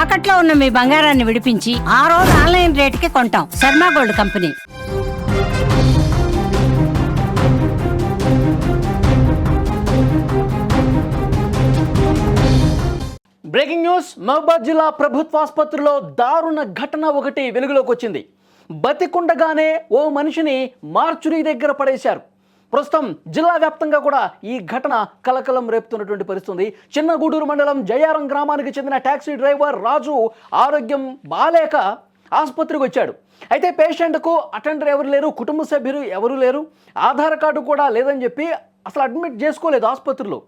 తాకట్లో ఉన్న మీ బంగారాన్ని విడిపించి ఆ రోజు ఆన్లైన్ రేటుకి కొంటాం. Sharma gold company. Breaking news. Mahabubabad జిల్లా ప్రభుత్వ ఆసుపత్రిలో దారుణ ఘటన ఒకటి వెలుగులోకి వచ్చింది. బతికుండగానే ఓ మనిషిని మార్చురీ దగ్గర పడేశారు. ప్రస్తుతం జిల్లా వ్యాప్తంగా కూడా ఈ ఘటన కలకలం రేపుతున్నటువంటి పరిస్థితి. చిన్నగూడూరు మండలం జయారం గ్రామానికి చెందిన టాక్సీ డ్రైవర్ రాజు ఆరోగ్యం బాలేక ఆసుపత్రికి వచ్చాడు. అయితే పేషెంట్కు అటెండర్ ఎవరు లేరు, కుటుంబ సభ్యులు ఎవరు లేరు, ఆధార్ కార్డు కూడా లేదని చెప్పి అసలు అడ్మిట్ చేసుకోలేదు ఆసుపత్రిలో.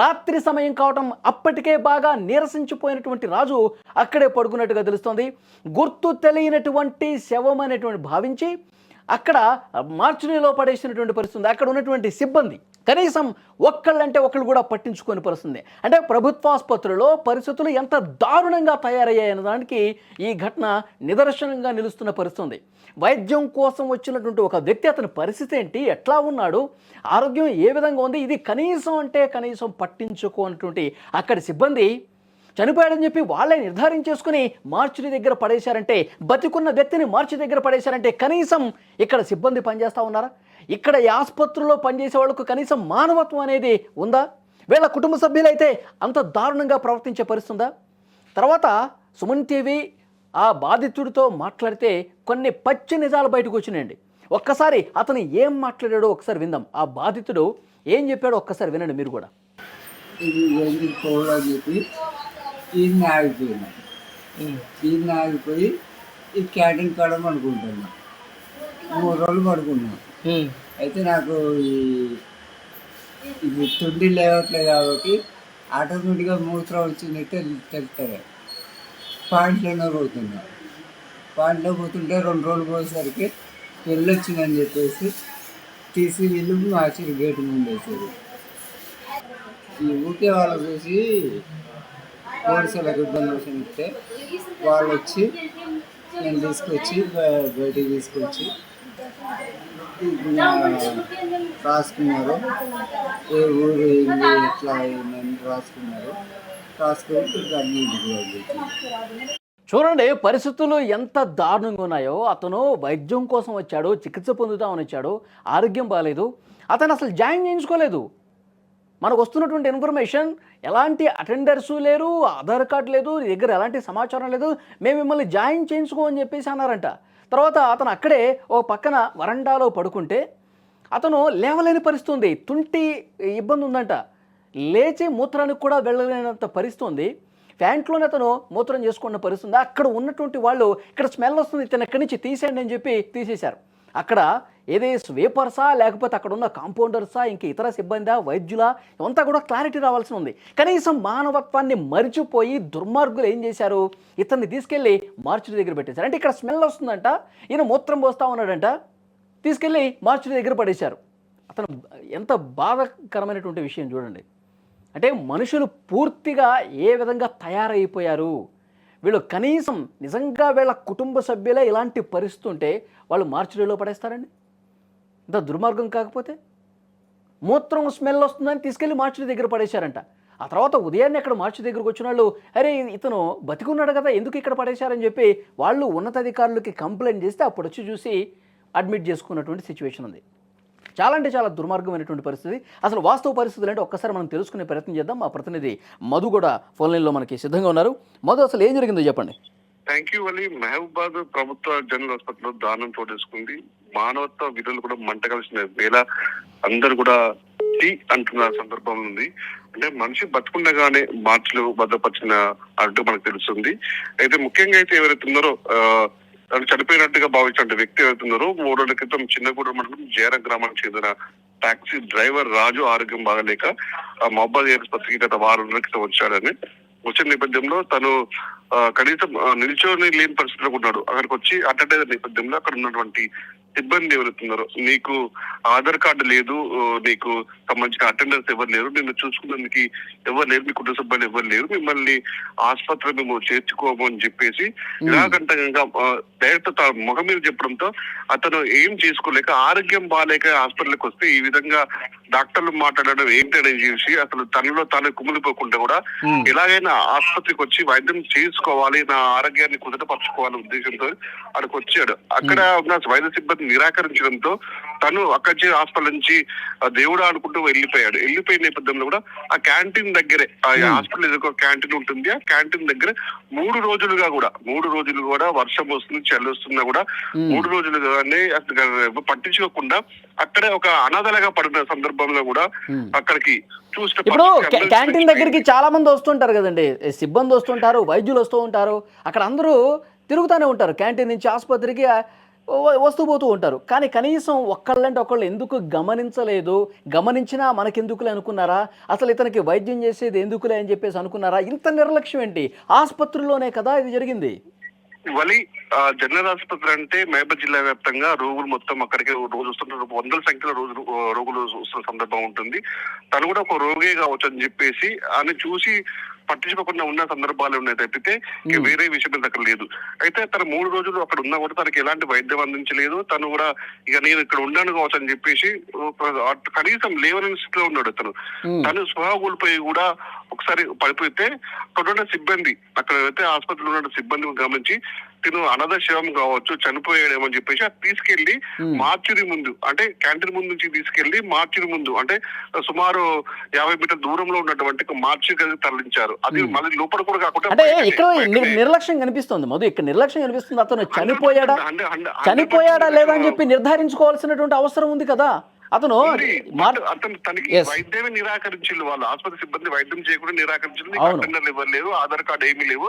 రాత్రి సమయం కావటం అప్పటికే బాగా నీరసించిపోయినటువంటి రాజు అక్కడే పడుకున్నట్టుగా తెలుస్తోంది. గుర్తు తెలియనటువంటి శవం అనేటువంటి భావించి అక్కడ మార్చురీలో పడేసినటువంటి పరిస్థితి. అక్కడ ఉన్నటువంటి సిబ్బంది కనీసం ఒక్కళ్ళంటే ఒకళ్ళు కూడా పట్టించుకొని పరిస్థితి. అంటే ప్రభుత్వ ఆసుపత్రిలో పరిస్థితులు ఎంత దారుణంగా తయారయ్యాయన్న దానికి ఈ ఘటన నిదర్శనంగా నిలుస్తున్న పరిస్థితి. వైద్యం కోసం వచ్చినటువంటి ఒక వ్యక్తి, అతని పరిస్థితి ఏంటి, ఎట్లా ఉన్నాడు, ఆరోగ్యం ఏ విధంగా ఉంది, ఇది కనీసం అంటే కనీసం పట్టించుకోనటువంటి అక్కడి సిబ్బంది చనిపోయాడని చెప్పి వాళ్ళే నిర్ధారించేసుకుని మార్చురీ దగ్గర పడేశారంటే, బతికున్న వ్యక్తిని మార్చి దగ్గర పడేశారంటే కనీసం ఇక్కడ సిబ్బంది పనిచేస్తూ ఉన్నారా? ఇక్కడ ఈ ఆసుపత్రిలో పనిచేసే వాళ్ళకు కనీసం మానవత్వం అనేది ఉందా? వీళ్ళ కుటుంబ సభ్యులైతే అంత దారుణంగా ప్రవర్తించే పరిస్థితుందా? తర్వాత సుమన్ టీవీ ఆ బాధితుడితో మాట్లాడితే కొన్ని పచ్చి నిజాలు బయటకు వచ్చినాయండి. ఒక్కసారి అతను ఏం మాట్లాడాడో ఒకసారి విందాం. ఆ బాధితుడు ఏం చెప్పాడో ఒక్కసారి వినండి మీరు కూడా. ఈయన ఆగిపోయినా ఈయన ఆగిపోయి ఈ క్యాటింగ్ కాడ పడుకుంటున్నా 3 రోజులు పడుకున్నాను. అయితే నాకు ఇది తుండి లేవట్లేదు కాబట్టి ఆటోమేటిక్గా మూత్రం వచ్చిందంటే తెలుస్తుంది. పాయింట్లోనే పోతున్నా. పాయింట్లో పోతుంటే 2 రోజులు పోయేసరికి వెళ్ళొచ్చిందని చెప్పేసి తీసి వీళ్ళు మార్చి గేటు ముందు వేసారు. ఈ ఊకే వాళ్ళు చూసి పోలీసులకు ఇన్ఫర్మేషన్ ఇస్తే వాళ్ళు వచ్చి నేను తీసుకొచ్చి బయటికి తీసుకొచ్చి రాసుకున్నారు. ఏ ఊరు ఏంది ఎట్లా అయిందని రాసుకున్నారు. రాసుకొని అన్ని ఇంటికి. చూడండి పరిస్థితులు ఎంత దారుణంగా ఉన్నాయో. అతను వైద్యం కోసం వచ్చాడు, చికిత్స పొందుతామని వచ్చాడు, ఆరోగ్యం బాగాలేదు, అతను అసలు జాయిన్ చేయించుకోలేదు. మనకు వస్తున్నటువంటి ఇన్ఫర్మేషన్ ఎలాంటి అటెండర్స్ లేరు, ఆధార్ కార్డు లేదు, నీ దగ్గర ఎలాంటి సమాచారం లేదు, మేము మిమ్మల్ని జాయిన్ చేయించుకోమని చెప్పేసి అన్నారంట. తర్వాత అతను అక్కడే ఓ పక్కన వరండాలో పడుకుంటే అతను లేవలేని పరిస్థితి ఉంది. తుంటి ఇబ్బంది ఉందంట, లేచి మూత్రానికి కూడా వెళ్ళలేనంత పరిస్థితి ఉంది. ప్యాంట్లోనే అతను మూత్రం చేసుకున్న పరిస్థితి. అక్కడ ఉన్నటువంటి వాళ్ళు ఇక్కడ స్మెల్ వస్తుంది, ఇతను ఎక్కడి నుంచి తీసేయండి అని చెప్పి తీసేశారు. అక్కడ ఏదే స్వీపర్సా లేకపోతే అక్కడ ఉన్న కాంపౌండర్సా ఇంక ఇతర సిబ్బందా వైద్యులా ఇవంతా కూడా క్లారిటీ రావాల్సి ఉంది. కనీసం మానవత్వాన్ని మరిచిపోయి దుర్మార్గులు ఏం చేశారు, ఇతన్ని తీసుకెళ్ళి మార్చురీ దగ్గర పెట్టేశారు. అంటే ఇక్కడ స్మెల్ వస్తుందంట, ఈయన మూత్రం పోస్తూ ఉన్నాడంట, తీసుకెళ్ళి మార్చురీ దగ్గర పడేశారు. అతను ఎంత బాధాకరమైనటువంటి విషయం చూడండి. అంటే మనుషులు పూర్తిగా ఏ విధంగా తయారైపోయారు. వీళ్ళు కనీసం నిజంగా వీళ్ళ కుటుంబ సభ్యులే ఇలాంటి పరిస్థితి ఉంటే వాళ్ళు మార్చురీలో పడేస్తారండి? ఇంత దుర్మార్గం కాకపోతే. మూత్రం స్మెల్ వస్తుందని తీసుకెళ్ళి మార్చురీ దగ్గర పడేశారంట. ఆ తర్వాత ఉదయాన్నే అక్కడ మార్చురీ దగ్గరకు వచ్చిన వాళ్ళు అరే ఇతను బతికున్నాడు కదా ఎందుకు ఇక్కడ పడేశారని చెప్పి వాళ్ళు ఉన్నతాధికారులకి కంప్లైంట్ చేస్తే అప్పుడు వచ్చి చూసి అడ్మిట్ చేసుకున్నటువంటి సిచ్యువేషన్ ఉంది. చాలా అంటే చాలా దుర్మార్గమైనటువంటి పరిస్థితి. అసలు వాస్తవ పరిస్థితులు అంటే ఒక్కసారి మనం తెలుసుకునే ప్రయత్నం చేద్దాం. మా ప్రతినిధి మధు కూడా ఫోన్ లైన్లో మనకి సిద్ధంగా ఉన్నారు. మధు, అసలు ఏం జరిగిందో చెప్పండి. Thank you Ali. మహబూబాద్ ప్రభుత్వ జనరల్ హాస్పిటల్లో దారుణం చోటు చేసుకుంది. మానవత్వ విలువలు కూడా మంట కలిసిన వేళ అందరు కూడా అంటున్న సందర్భం ఉంది. అంటే మనిషి బతుకుండగానే మార్చిలో భద్రపరిచిన అంటూ మనకు తెలుస్తుంది. అయితే ముఖ్యంగా అయితే ఎవరైతే ఉన్నారో తను చనిపోయినట్టుగా భావించిన వ్యక్తి ఎవరుతున్నారో 3 రోజుల క్రితం చిన్నగూడెం మండలం జేర గ్రామానికి చెందిన టాక్సీ డ్రైవర్ రాజు ఆరోగ్యం బాగలేక మహబూబాద్ ఆసుపత్రికి గత 6 రోజుల క్రితం వచ్చాడని వచ్చిన నేపథ్యంలో తను కనీసం నిల్చొని లేని పరిస్థితిలో ఉన్నాడు. అక్కడికి వచ్చి అటెండ్ నేపథ్యంలో అక్కడ ఉన్నటువంటి సిబ్బంది ఎవరుతున్నారో నీకు ఆధార్ కార్డు లేదు, నీకు సంబంధించిన అటెండెన్స్ ఎవరు లేరు, నిన్ను చూసుకున్నందుకు ఎవరు లేరు, మీ కుటుంబ సభ్యులు ఎవరు లేరు, మిమ్మల్ని ఆసుపత్రి మేము చేర్చుకోము అని చెప్పేసి ఇలాగంటంగా డైరెక్ట్ ముఖం మీద చెప్పడంతో అతను ఏం చేసుకోలేక ఆరోగ్యం బాగాలేక హాస్పిటల్కి వస్తే ఈ విధంగా డాక్టర్లు మాట్లాడడం ఏంటని చేసి అసలు తనలో తాను కుమిలిపోకుండా కూడా ఎలాగైనా ఆసుపత్రికి వచ్చి వైద్యం చేసుకోవాలి, నా ఆరోగ్యాన్ని కుదుటపరచుకోవాలనే ఉద్దేశంతో అక్కడికి వచ్చాడు. అక్కడ ఉన్న వైద్య సిబ్బంది నిరాకరించడంతో తను అక్కడి హాస్పిటల్ నుంచి దేవుడా అనుకుంటూ వెళ్ళిపోయాడు. వెళ్ళిపోయిన నేపథ్యంలో కూడా ఆ క్యాంటీన్ దగ్గరే, ఆ హాస్పిటల్ ఏదో క్యాంటీన్ ఉంటుంది, ఆ క్యాంటీన్ దగ్గర 3 రోజులు కూడా వర్షం వస్తుంది, చలి వస్తున్నా కూడా 3 రోజులుగానే పట్టించుకోకుండా అక్కడే ఒక అనాథలుగా పడిన సందర్భంలో కూడా అక్కడికి ఇప్పుడు క్యాంటీన్ దగ్గరికి చాలా మంది వస్తుంటారు కదండి, సిబ్బంది వస్తుంటారు, వైద్యులు వస్తూ ఉంటారు, అక్కడ అందరూ తిరుగుతూనే ఉంటారు, క్యాంటీన్ నుంచి ఆసుపత్రికి వస్తూ పోతూ ఉంటారు. కానీ కనీసం ఒక్కళ్ళంటే ఒకళ్ళు ఎందుకు గమనించలేదు, గమనించినా మనకెందుకులే అనుకున్నారా, అసలు ఇతనికి వైద్యం చేసేది ఎందుకులే అని చెప్పేసి అనుకున్నారా? ఇంత నిర్లక్ష్యం ఏంటి? ఆసుపత్రిలోనే కదా ఇది జరిగింది. వలి జనరల్ ఆసుపత్రి అంటే మహబూబ్ జిల్లా వ్యాప్తంగా రోగులు మొత్తం అక్కడికి రోజు వస్తుంటారు, వందల సంఖ్యలో రోగులు వస్తున్న సందర్భం ఉంటుంది. తను కూడా ఒక రోగే కావచ్చు అని చెప్పేసి ఆయన చూసి పట్టించుకోకుండా ఉన్న సందర్భాలు ఉన్నాయి తప్పితే వేరే విషయం అక్కడ లేదు. అయితే తను 3 రోజులు అక్కడ ఉన్నా కూడా తనకి ఎలాంటి వైద్యం అందించలేదు. తను కూడా ఇక నేను ఇక్కడ ఉన్నాను కావచ్చు అని చెప్పేసి కనీసం లేవని స్థితిలో ఉన్నాడు. తను స్పృహ కోల్పోయి కూడా ఒకసారి పడిపోతే అక్కడ సిబ్బంది, అక్కడ అయితే ఆసుపత్రిలో ఉన్న సిబ్బంది గమనించి తిను అనాథ శవం కావచ్చు, చనిపోయాడేమో అని చెప్పేసి అది తీసుకెళ్లి మార్చురి ముందు, అంటే క్యాంటీన్ ముందు నుంచి తీసుకెళ్లి మార్చురి ముందు, అంటే సుమారు 50 మీటర్ల దూరంలో ఉన్నటువంటి మార్చురి గదికి తరలించారు. అది మళ్ళీ లోపల కూడా కాకుండా అంటే ఇక్కడ నిర్లక్ష్యం కనిపిస్తుంది మధు, ఇక్కడ నిర్లక్ష్యం కనిపిస్తుంది. అతను చనిపోయాడా లేదా అని చెప్పి నిర్ధారించుకోవాల్సినటువంటి అవసరం ఉంది కదా. అతను తనకి వైద్యమే నిరాకరించింది, వాళ్ళు ఆసుపత్రి సిబ్బంది వైద్యం చేయకుండా నిరాకరించింది. అటెండర్లు ఎవరు లేవు, ఆధార్ కార్డు ఏమీ లేవు,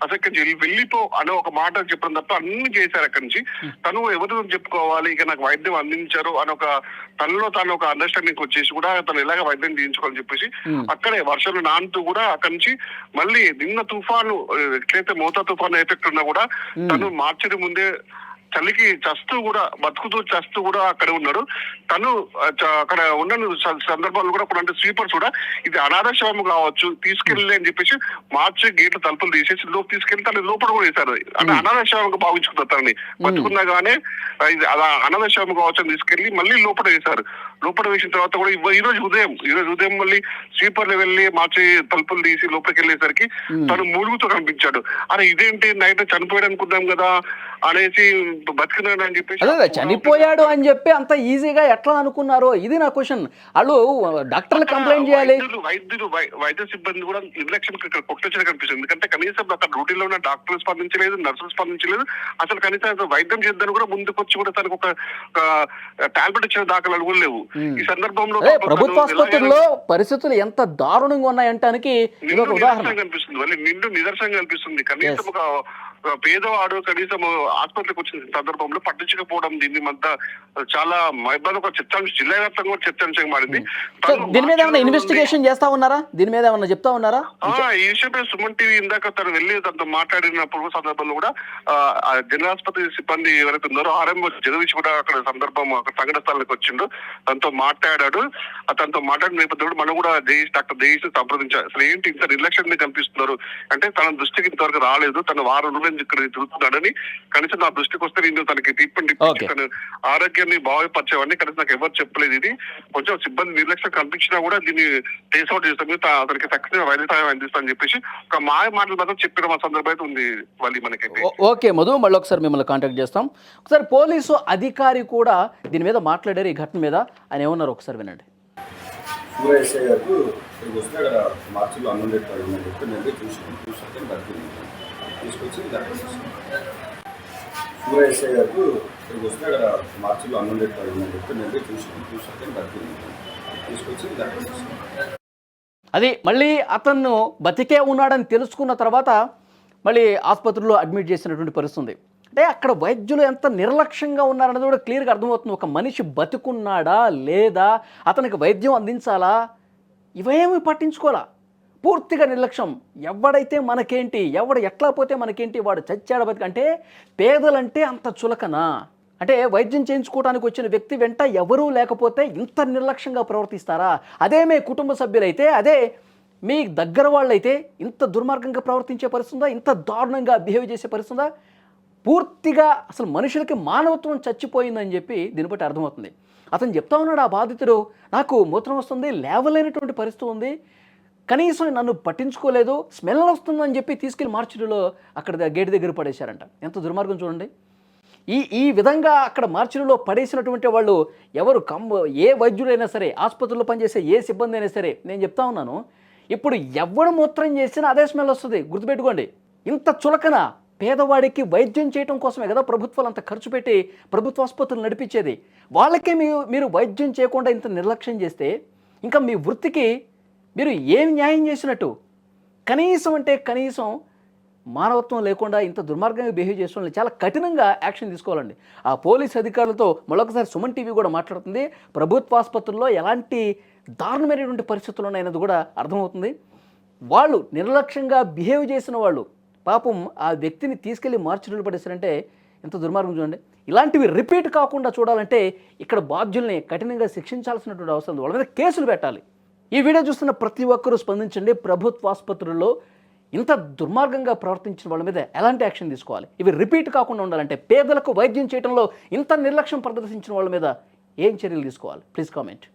అసలు ఇక్కడ వెళ్ళిపో అనే ఒక మాట చెప్పడం తప్ప అన్ని చేశారు. అక్కడి నుంచి తను ఎవరు చెప్పుకోవాలి, ఇక నాకు వైద్యం అందించారు అని ఒక తనలో తాను ఒక అండర్స్టాండింగ్ వచ్చేసి కూడా తను ఎలాగ వైద్యం చేయించుకోవాలని చెప్పేసి అక్కడే వర్షంలో నానుతూ కూడా అక్కడి నుంచి మళ్ళీ నిన్న తుఫాను ఎట్లయితే మోతా తుఫాను ఎఫెక్ట్ ఉన్నా కూడా తను మార్చడి ముందే చలికి చస్తూ కూడా బతుకుతూ చస్తూ కూడా అక్కడే ఉన్నాడు. తను అక్కడ ఉన్న సందర్భాలు కూడా కొన్ని స్వీపర్స్ కూడా ఇది అనాథ శవం కావచ్చు తీసుకెళ్ళి అని చెప్పేసి మార్చి గేట్లు తలుపులు తీసేసి లోపు తీసుకెళ్లి తను లోపల కూడా వేశారు. అంటే అనాథ శవంగా భావించుకుంటారు తనని, బతుకున్నా గానే ఇది అలా అనాథ శవం కావచ్చు అని తీసుకెళ్లి మళ్ళీ లోపల వేశారు. లోపల వేసిన తర్వాత కూడా ఈ రోజు ఉదయం మళ్ళీ స్వీపర్లు వెళ్ళి మార్చి తలుపులు తీసి లోపలికి వెళ్ళేసరికి తను మూలుగుతో కనిపించాడు. అరే ఇదేంటి నైట్ చనిపోయాడు అనుకుందాం కదా అనేసి బతికినాడు అని చెప్పేసి, చనిపోయాడు అని చెప్పి అంత ఈజీగా ఎట్లా అనుకున్నారో ఇది నా క్వశ్చన్. వాళ్ళు డాక్టర్లు కంప్లైంట్ చేయాలి, వైద్య సిబ్బంది కూడా నిర్లక్ష్యం కొట్టొచ్చిన కనిపిస్తుంది. ఎందుకంటే కనీసం అక్కడ డ్యూటీలో ఉన్న డాక్టర్లు స్పందించలేదు, నర్సులు స్పందించలేదు, అసలు కనీసం వైద్యం చేద్దాం కూడా ముందుకు వచ్చి కూడా తనకు ఒక టాబ్లెట్ ఇచ్చిన దాఖలాలు కూడా లేవు. ఈ సందర్భంలో ప్రభుత్వ ఆసుపత్రుల్లో పరిస్థితులు ఎంత దారుణంగా ఉన్నాయంటానికి ఇది ఒక ఉదాహరణ కనిపిస్తుంది, మళ్ళీ నిండు నిదర్శనం కనిపిస్తుంది. కనీసం ఒక పేదవాడు కనీసం ఆసుపత్రికి వచ్చిన సందర్భంలో పట్టించకపోవడం దీన్ని అంతా చాలా ఒక చర్చాంశం, జిల్లా వ్యాప్తంగా కూడా చర్చాంశం మారింది. దీని మీద ఏమైనా ఇన్వెస్టిగేషన్ చేస్తా ఉన్నారా, దీని మీద ఏమన్నా చెప్తా ఉన్నారా? ఈ విషయమే సుమన్ టీవీ ఇందాక తను వెళ్ళి తనతో మాట్లాడినప్పుడు సందర్భంలో కూడా జనరల్ ఆసుపత్రి సిబ్బంది ఎవరైతే ఉన్నారో ఆర్ఎంఓ జగదీష్ కూడా అక్కడ సందర్భం అక్కడ సంఘటన స్థలానికి వచ్చిండు, తనతో మాట్లాడాడు. తనతో మాట్లాడిన నేపథ్యంలో మనం కూడా డాక్టర్ జయేష్ సంప్రదించారు. అసలు ఏంటి ఇంత నిర్లక్ష్యంగా కనిపిస్తున్నారు అంటే తన దృష్టికి ఇంతవరకు రాలేదు, తన వారం రోజులు ఇక్కడ తిరుగుతున్నాడని, కనీసం నా దృష్టికి వస్తే నేను తనకి ట్రీట్మెంట్ ఇప్పించి తన ఆరోగ్యాన్ని బాగుపరిచేవాడిని, కనీసం నాకు ఎవరు చెప్పలేదు. ఇది కొంచెం సిబ్బంది నిర్లక్ష్యం కనిపించినా కూడా దీన్ని ట్రేస్ అవుట్ చేస్తాను, అతనికి తక్షణ వైద్య సహాయం అందిస్తానని చెప్పేసి ఒక మాటలు మాత్రం చెప్పిన మా సందర్భం అయితే ఉంది. వాళ్ళు మనకైతే ఓకే మధు, మళ్ళీ ఒకసారి మిమ్మల్ని కాంటాక్ట్ చేస్తాం. ఒకసారి పోలీసు అధికారి కూడా దీని మీద మాట్లాడారు, ఈ ఘటన మీద. ఆయన ఏమన్నారు ఒకసారి వినండి. ఎస్ఐ గారు ఇక్కడికి వస్తే అక్కడ మార్చిలో అన్నుండేది పడిందని చెప్పి నేను చూసాక బతికింది తీసుకొచ్చి ఎస్ఐ గారు ఇక్కడికి వస్తే అక్కడ మార్చిలో అన్నుండేది పడిందని చెప్పి నేను చూసాక బతికింది తీసుకొచ్చి అది మళ్ళీ అతను బతికే ఉన్నాడని తెలుసుకున్న తర్వాత మళ్ళీ ఆసుపత్రిలో అడ్మిట్ చేసినటువంటి పరిస్థితి. అంటే అక్కడ వైద్యులు ఎంత నిర్లక్ష్యంగా ఉన్నారనేది కూడా క్లియర్గా అర్థమవుతుంది. ఒక మనిషి బతుకున్నాడా లేదా, అతనికి వైద్యం అందించాలా, ఇవేమీ పట్టించుకోవాలా, పూర్తిగా నిర్లక్ష్యం. ఎవడైతే మనకేంటి, ఎవడు ఎట్లా పోతే మనకేంటి, వాడు చచ్చాడ బతికి. అంటే పేదలంటే అంత చులకనా? అంటే వైద్యం చేయించుకోవడానికి వచ్చిన వ్యక్తి వెంట ఎవరూ లేకపోతే ఇంత నిర్లక్ష్యంగా ప్రవర్తిస్తారా? అదే మీ కుటుంబ సభ్యులైతే, అదే మీ దగ్గర వాళ్ళైతే ఇంత దుర్మార్గంగా ప్రవర్తించే పరిస్థితుందా, ఇంత దారుణంగా బిహేవ్ చేసే పరిస్థితుందా? పూర్తిగా అసలు మనుషులకి మానవత్వం చచ్చిపోయిందని చెప్పి దీన్ని బట్టి అర్థమవుతుంది. అతను చెప్తా ఉన్నాడు, ఆ బాధితుడు, నాకు మూత్రం వస్తుంది, లేవలేనటువంటి పరిస్థితి ఉంది, కనీసం నన్ను పట్టించుకోలేదు, స్మెల్ వస్తుందని చెప్పి తీసుకెళ్లి మార్చిలో అక్కడ గేట్ దగ్గర పడేశారంట. ఎంత దుర్మార్గం చూడండి. ఈ విధంగా అక్కడ మార్చిలో పడేసినటువంటి వాళ్ళు ఎవరు ఏ వైద్యుడైనా సరే, ఆసుపత్రిలో పనిచేసే ఏ సిబ్బంది అయినా సరే, నేను చెప్తా ఉన్నాను, ఇప్పుడు ఎవడు మూత్రం చేసినా అదే స్మెల్ వస్తుంది, గుర్తుపెట్టుకోండి. ఇంత చులకన పేదవాడికి వైద్యం చేయడం కోసమే కదా ప్రభుత్వాలు అంత ఖర్చు పెట్టి ప్రభుత్వ ఆసుపత్రులు నడిపించేది. వాళ్ళకే మీరు వైద్యం చేయకుండా ఇంత నిర్లక్ష్యం చేస్తే ఇంకా మీ వృత్తికి మీరు ఏం న్యాయం చేసినట్టు? కనీసం అంటే కనీసం మానవత్వం లేకుండా ఇంత దుర్మార్గంగా బిహేవ్ చేసిన చాలా కఠినంగా యాక్షన్ తీసుకోవాలండి. ఆ పోలీస్ అధికారులతో మరొకసారి సుమన్ టీవీ కూడా మాట్లాడుతుంది. ప్రభుత్వ ఆసుపత్రుల్లో ఎలాంటి దారుణమైనటువంటి పరిస్థితులు ఉన్నాయన్నది కూడా అర్థమవుతుంది. వాళ్ళు నిర్లక్ష్యంగా బిహేవ్ చేసిన వాళ్ళు పాపం ఆ వ్యక్తిని తీసుకెళ్లి మార్చిలో పడేస్తారంటే ఎంత దుర్మార్గం చూడండి. ఇలాంటివి రిపీట్ కాకుండా చూడాలంటే ఇక్కడ బాధ్యుల్ని కఠినంగా శిక్షించాల్సినటువంటి అవసరం ఉంది, వాళ్ళ మీద కేసులు పెట్టాలి. ఈ వీడియో చూస్తున్న ప్రతి ఒక్కరూ స్పందించండి. ప్రభుత్వ ఆసుపత్రుల్లో ఇంత దుర్మార్గంగా ప్రవర్తించిన వాళ్ళ మీద ఎలాంటి యాక్షన్ తీసుకోవాలి? ఇవి రిపీట్ కాకుండా ఉండాలంటే పేదలకు వైద్యం చేయడంలో ఇంత నిర్లక్ష్యం ప్రదర్శించిన వాళ్ళ మీద ఏం చర్యలు తీసుకోవాలి? Please comment.